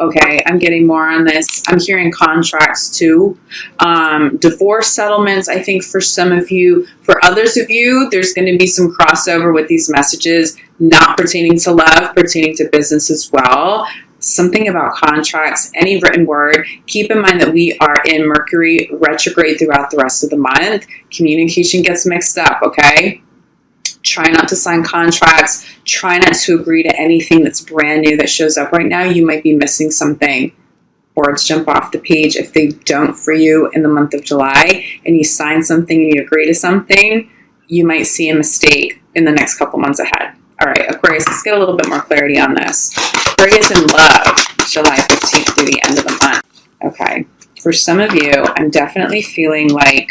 Okay, I'm getting more on this. I'm hearing contracts too. Divorce settlements, I think for some of you. For others of you, there's going to be some crossover with these messages, not pertaining to love, pertaining to business as well. Something about contracts, any written word. Keep in mind that we are in Mercury retrograde throughout the rest of the month. Communication gets mixed up, okay? Try not to sign contracts. Try not to agree to anything that's brand new that shows up right now. You might be missing something. Words jump off the page. If they don't for you in the month of July and you sign something and you agree to something, you might see a mistake in the next couple months ahead. All right, Aquarius, let's get a little bit more clarity on this. Aquarius in love, July 15th through the end of the month. Okay, for some of you, I'm definitely feeling like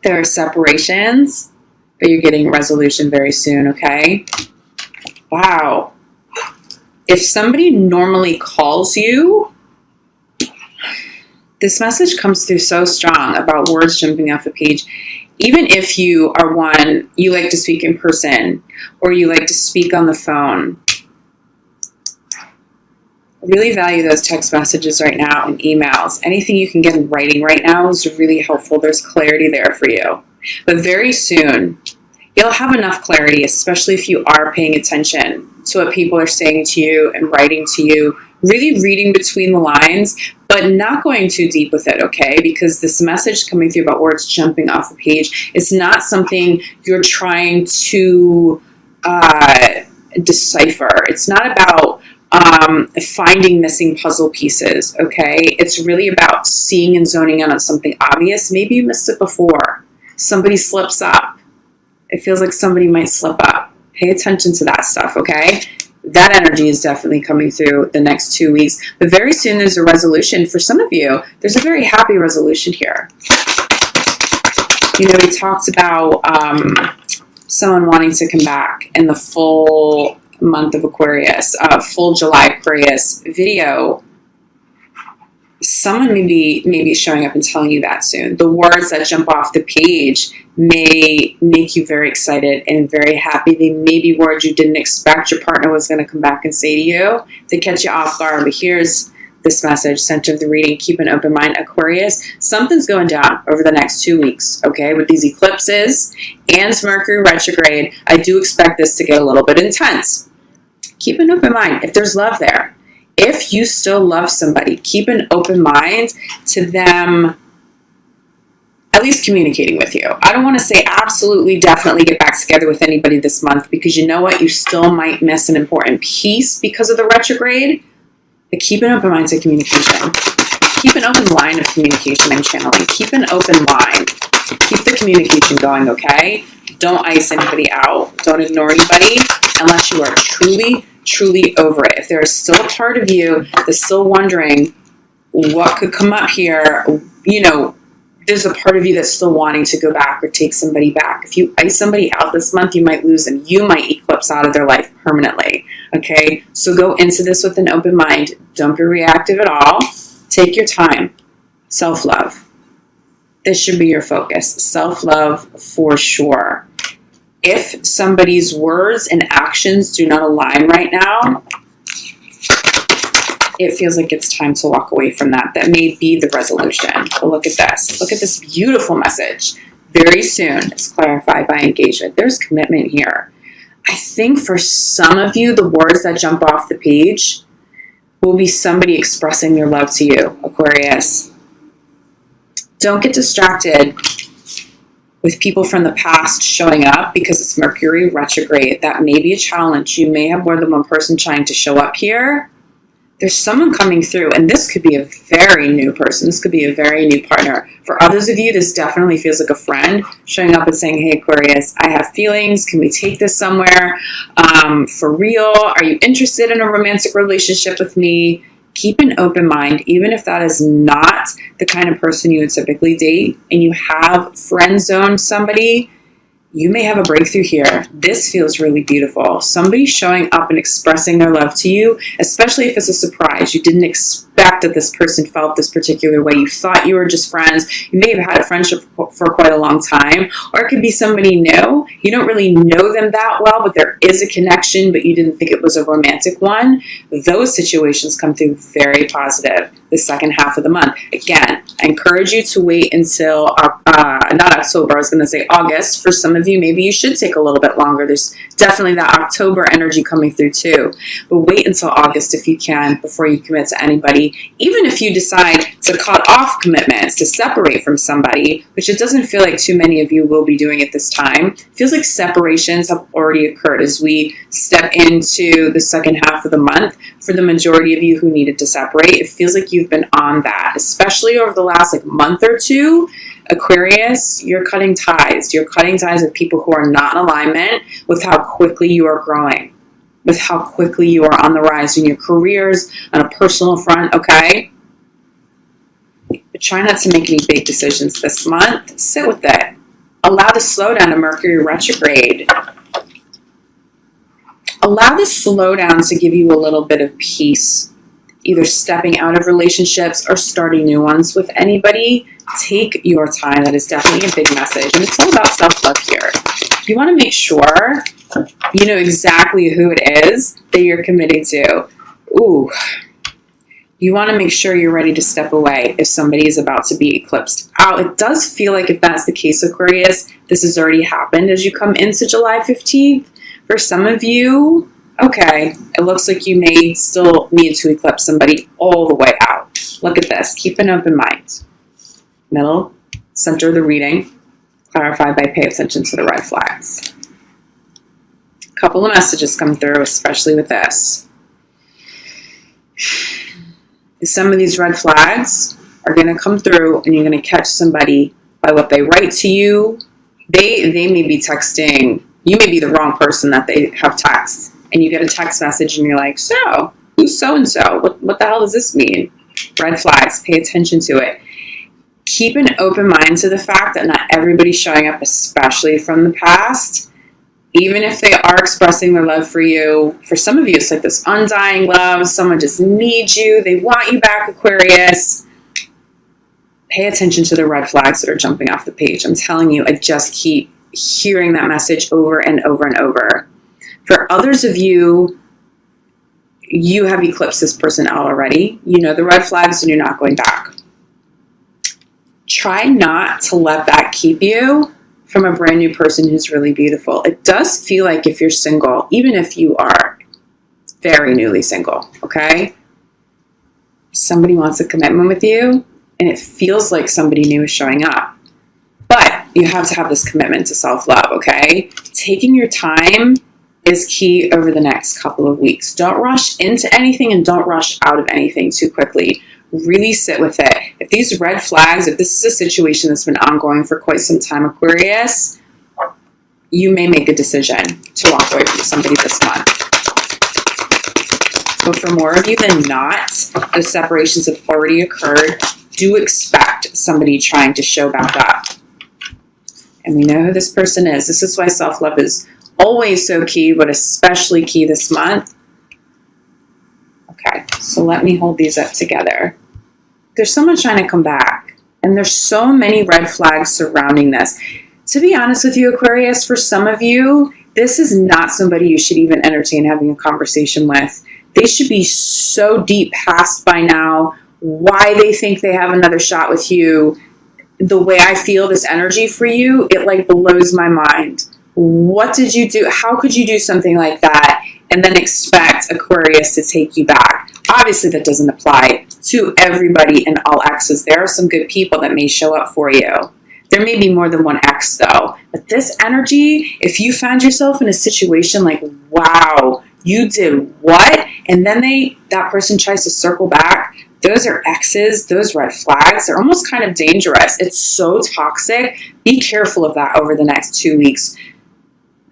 there are separations, but you're getting resolution very soon, okay? Wow. If somebody normally calls you, this message comes through so strong about words jumping off the page. Even if you are one, you like to speak in person or you like to speak on the phone, really value those text messages right now and emails. Anything you can get in writing right now is really helpful. There's clarity there for you. But very soon, you'll have enough clarity, especially if you are paying attention to what people are saying to you and writing to you, really reading between the lines, but not going too deep with it, okay? Because this message coming through about words jumping off the page, it's not something you're trying to decipher. It's not about finding missing puzzle pieces, okay? It's really about seeing and zoning in on something obvious. Maybe you missed it before. Somebody slips up. It feels like somebody might slip up. Pay attention to that stuff, okay? That energy is definitely coming through the next 2 weeks. But very soon there's a resolution. For some of you, there's a very happy resolution here. You know, we talked about someone wanting to come back in the full month of Aquarius, full July Aquarius video. Someone may be showing up and telling you that soon. The words that jump off the page may make you very excited and very happy. They may be words you didn't expect your partner was going to come back and say to you to catch you off guard. But here's this message, center of the reading. Keep an open mind, Aquarius. Something's going down over the next 2 weeks, okay? With these eclipses and Mercury retrograde, I do expect this to get a little bit intense. Keep an open mind if there's love there. If you still love somebody, keep an open mind to them at least communicating with you. I don't want to say absolutely, definitely get back together with anybody this month, because you know what? You still might miss an important piece because of the retrograde. But keep an open mind to communication. Keep an open line of communication I'm channeling. Keep an open line. Keep the communication going, okay? Don't ice anybody out. Don't ignore anybody unless you are truly over it. If there is still a part of you that's still wondering what could come up here, you know, there's a part of you that's still wanting to go back or take somebody back. If you ice somebody out this month, you might lose them. You might eclipse out of their life permanently. Okay, so go into this with an open mind. Don't be reactive at all. Take your time. Self-love. This should be your focus. Self-love for sure. If somebody's words and actions do not align right now, it feels like it's time to walk away from that. That may be the resolution. But look at this. Look at this beautiful message. Very soon, it's clarified by engagement. There's commitment here. I think for some of you, the words that jump off the page will be somebody expressing their love to you, Aquarius. Don't get distracted with people from the past showing up because it's Mercury retrograde. That may be a challenge. You may have more than one person trying to show up here. There's someone coming through, and this could be a very new person. This could be a very new partner. For others of you, this definitely feels like a friend showing up and saying, hey, Aquarius, I have feelings. Can we take this somewhere? For real? Are you interested in a romantic relationship with me? Keep an open mind, even if that is not the kind of person you would typically date, and you have friend zoned somebody. You may have a breakthrough here. This feels really beautiful. Somebody showing up and expressing their love to you, especially if it's a surprise. You didn't expect expect that this person felt this particular way. You thought you were just friends. You may have had a friendship for quite a long time, or it could be somebody new. You don't really know them that well, but there is a connection, but you didn't think it was a romantic one. Those situations come through very positive the second half of the month. Again, I encourage you to wait until, not October, I was going to say August. For some of you, maybe you should take a little bit longer. There's definitely that October energy coming through too. But wait until August if you can before you commit to anybody. Even if you decide to cut off commitments, to separate from somebody, which it doesn't feel like too many of you will be doing at this time. It feels like separations have already occurred as we step into the second half of the month. For the majority of you who needed to separate, it feels like you've been on that, especially over the last month or two. Aquarius, you're cutting ties. You're cutting ties with people who are not in alignment with how quickly you are growing, with how quickly you are on the rise in your careers, on a personal front, okay? But try not to make any big decisions this month. Sit with it. Allow the slowdown of Mercury retrograde. Allow the slowdown to give you a little bit of peace, either stepping out of relationships or starting new ones with anybody. Take your time. That is definitely a big message. And it's all about self-love here. You want to make sure you know exactly who it is that you're committing to. Ooh. You want to make sure you're ready to step away if somebody is about to be eclipsed out. It does feel like if that's the case, Aquarius, this has already happened as you come into July 15th. For some of you, okay, it looks like you may still need to eclipse somebody all the way out. Look at this. Keep an open mind. Middle, center of the reading, clarify by pay attention to the red flags. A couple of messages come through, especially with this. Some of these red flags are going to come through and you're going to catch somebody by what they write to you. They may be texting. You may be the wrong person that they have text. And you get a text message and you're like, so, who's so-and-so? What the hell does this mean? Red flags. Pay attention to it. Keep an open mind to the fact that not everybody's showing up, especially from the past. Even if they are expressing their love for you, for some of you, it's like this undying love. Someone just needs you. They want you back, Aquarius. Pay attention to the red flags that are jumping off the page. I'm telling you, I just keep hearing that message over and over and over. For others of you, you have eclipsed this person out already. You know the red flags and you're not going back. Try not to let that keep you from a brand new person who's really beautiful. It does feel like if you're single, even if you are very newly single, okay? Somebody wants a commitment with you and it feels like somebody new is showing up. But you have to have this commitment to self-love, okay? Taking your time is key over the next couple of weeks. Don't rush into anything and don't rush out of anything too quickly. Really sit with it. If these red flags, if this is a situation that's been ongoing for quite some time, Aquarius, you may make a decision to walk away from somebody this month. But for more of you than not, the separations have already occurred. Do expect somebody trying to show back up. And we know who this person is. This is why self-love is always so key, but especially key this month. Okay, so let me hold these up together. There's someone trying to come back, and there's so many red flags surrounding this. To be honest with you, Aquarius, for some of you, this is not somebody you should even entertain having a conversation with. They should be so deep past by now why they think they have another shot with you. The way I feel this energy for you, it blows my mind. What did you do? How could you do something like that and then expect Aquarius to take you back? Obviously, that doesn't apply to everybody and all exes. There are some good people that may show up for you. There may be more than one ex, though. But this energy, if you found yourself in a situation like, wow, you did what? And then that person tries to circle back. Those are exes. Those red flags are almost kind of dangerous. It's so toxic. Be careful of that over the next 2 weeks.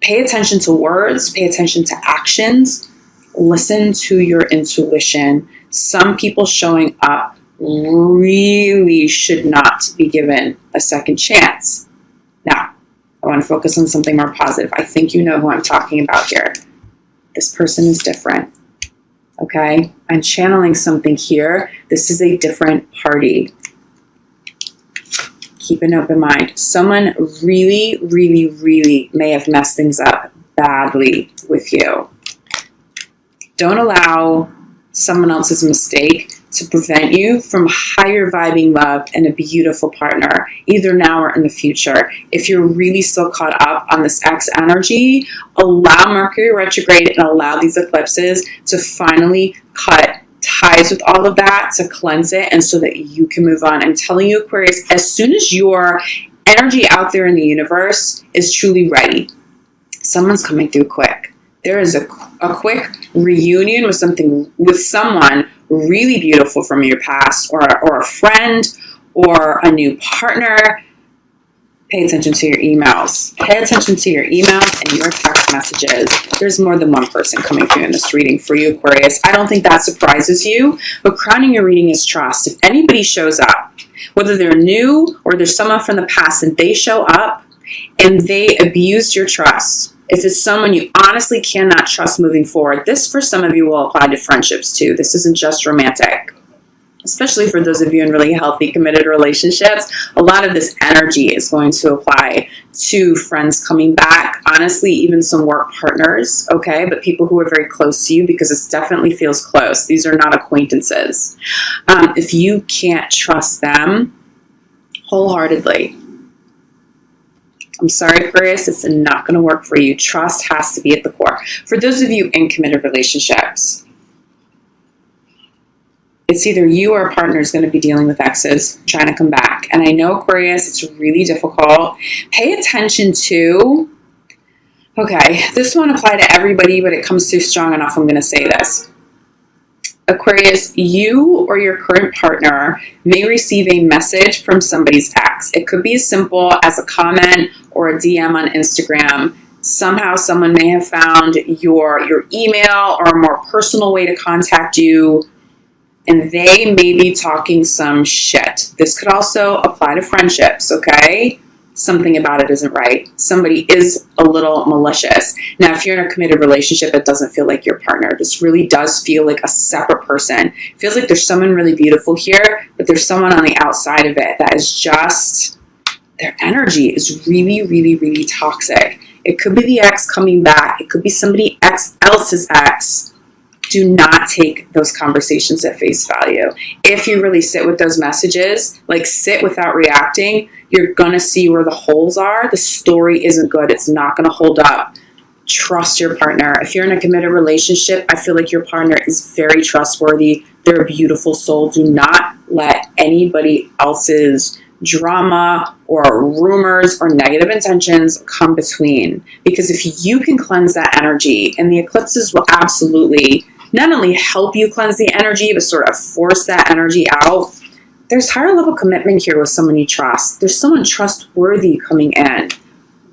Pay attention to words. Pay attention to actions. Listen to your intuition. Some people showing up really should not be given a second chance. Now, I want to focus on something more positive. I think you know who I'm talking about here. This person is different. Okay, I'm channeling something here. This is a different party. Keep an open mind. Someone really, really, really may have messed things up badly with you. Don't allow someone else's mistake to prevent you from higher vibing love and a beautiful partner, either now or in the future. If you're really still caught up on this X energy, allow Mercury retrograde and allow these eclipses to finally cut ties with all of that, to cleanse it, and so that you can move on. I'm telling you, Aquarius, as soon as your energy out there in the universe is truly ready, someone's coming through quick. There is a quick reunion with someone really beautiful from your past, or a friend, or a new partner. Pay attention to your emails. Pay attention to your emails and your text messages. There's more than one person coming through in this reading for you, Aquarius. I don't think that surprises you, but crowning your reading is trust. If anybody shows up, whether they're new or there's someone from the past, and they show up and they abused your trust, if it's someone you honestly cannot trust moving forward, this for some of you will apply to friendships too. This isn't just romantic. Especially for those of you in really healthy, committed relationships, a lot of this energy is going to apply to friends coming back. Honestly, even some work partners, okay? But people who are very close to you, because it definitely feels close. These are not acquaintances. If you can't trust them wholeheartedly, I'm sorry, Aquarius, it's not going to work for you. Trust has to be at the core. For those of you in committed relationships, it's either you or a partner is going to be dealing with exes trying to come back. And I know, Aquarius, it's really difficult. Pay attention to, okay, this won't apply to everybody, but it comes through strong enough. I'm going to say this. Aquarius, you or your current partner may receive a message from somebody's ex. It could be as simple as a comment or a DM on Instagram. Somehow someone may have found your email or a more personal way to contact you, and they may be talking some shit. This could also apply to friendships, okay? Something about it isn't right. Somebody is a little malicious. Now, if you're in a committed relationship, it doesn't feel like your partner. This really does feel like a separate person. It feels like there's someone really beautiful here, but there's someone on the outside of it that is just, their energy is really, really, really toxic. It could be the ex coming back. It could be somebody else's ex. Do not take those conversations at face value. If you really sit with those messages, like sit without reacting, you're going to see where the holes are. The story isn't good. It's not going to hold up. Trust your partner. If you're in a committed relationship, I feel like your partner is very trustworthy. They're a beautiful soul. Do not let anybody else's drama or rumors or negative intentions come between. Because if you can cleanse that energy, and the eclipses will absolutely not only help you cleanse the energy, but sort of force that energy out. There's higher level commitment here with someone you trust. There's someone trustworthy coming in.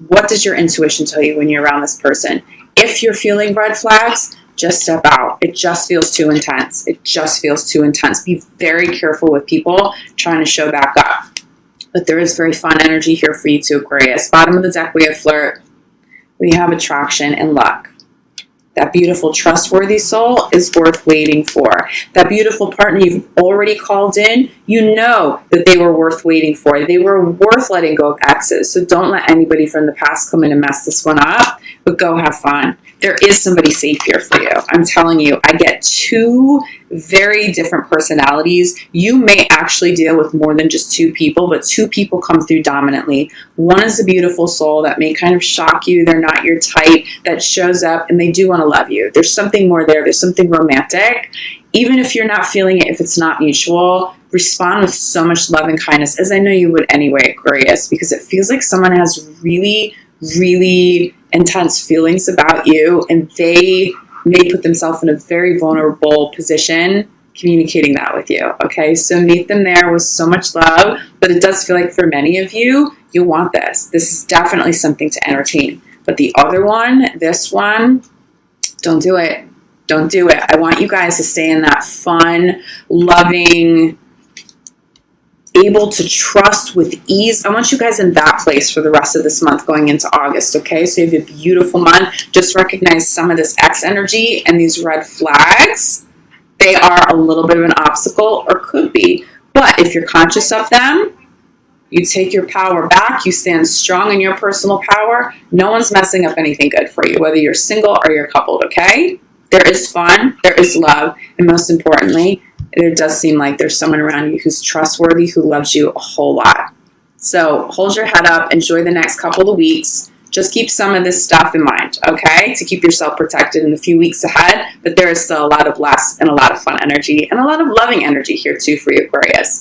What does your intuition tell you when you're around this person? If you're feeling red flags, just step out. It just feels too intense. It just feels too intense. Be very careful with people trying to show back up. But there is very fun energy here for you too, Aquarius. Bottom of the deck, we have flirt. We have attraction and luck. That beautiful, trustworthy soul is worth waiting for. That beautiful partner you've already called in, you know that they were worth waiting for. They were worth letting go of exes. So don't let anybody from the past come in and mess this one up, but go have fun. There is somebody safe here for you. I'm telling you, I get two very different personalities. You may actually deal with more than just two people, but two people come through dominantly. One is a beautiful soul that may kind of shock you. They're not your type, that shows up and they do want to love you. There's something more there. There's something romantic. Even if you're not feeling it, if it's not mutual, respond with so much love and kindness, as I know you would anyway, Aquarius, because it feels like someone has really, really intense feelings about you, and they may put themselves in a very vulnerable position communicating that with you. Okay, so meet them there with so much love, but it does feel like for many of you, you want this. This is definitely something to entertain. But the other one, this one, don't do it. Don't do it. I want you guys to stay in that fun, loving, able to trust with ease. I want you guys in that place for the rest of this month going into August, okay? So you have a beautiful month. Just recognize some of this X energy and these red flags. they are a little bit of an obstacle, or could be. But if you're conscious of them, you take your power back, you stand strong in your personal power, no one's messing up anything good for you, whether you're single or you're coupled, okay? There is fun, there is love, and most importantly, it does seem like there's someone around you who's trustworthy, who loves you a whole lot. So hold your head up, enjoy the next couple of weeks. Just keep some of this stuff in mind, okay? To keep yourself protected in the few weeks ahead. But there is still a lot of blessed and a lot of fun energy and a lot of loving energy here too for you, Aquarius.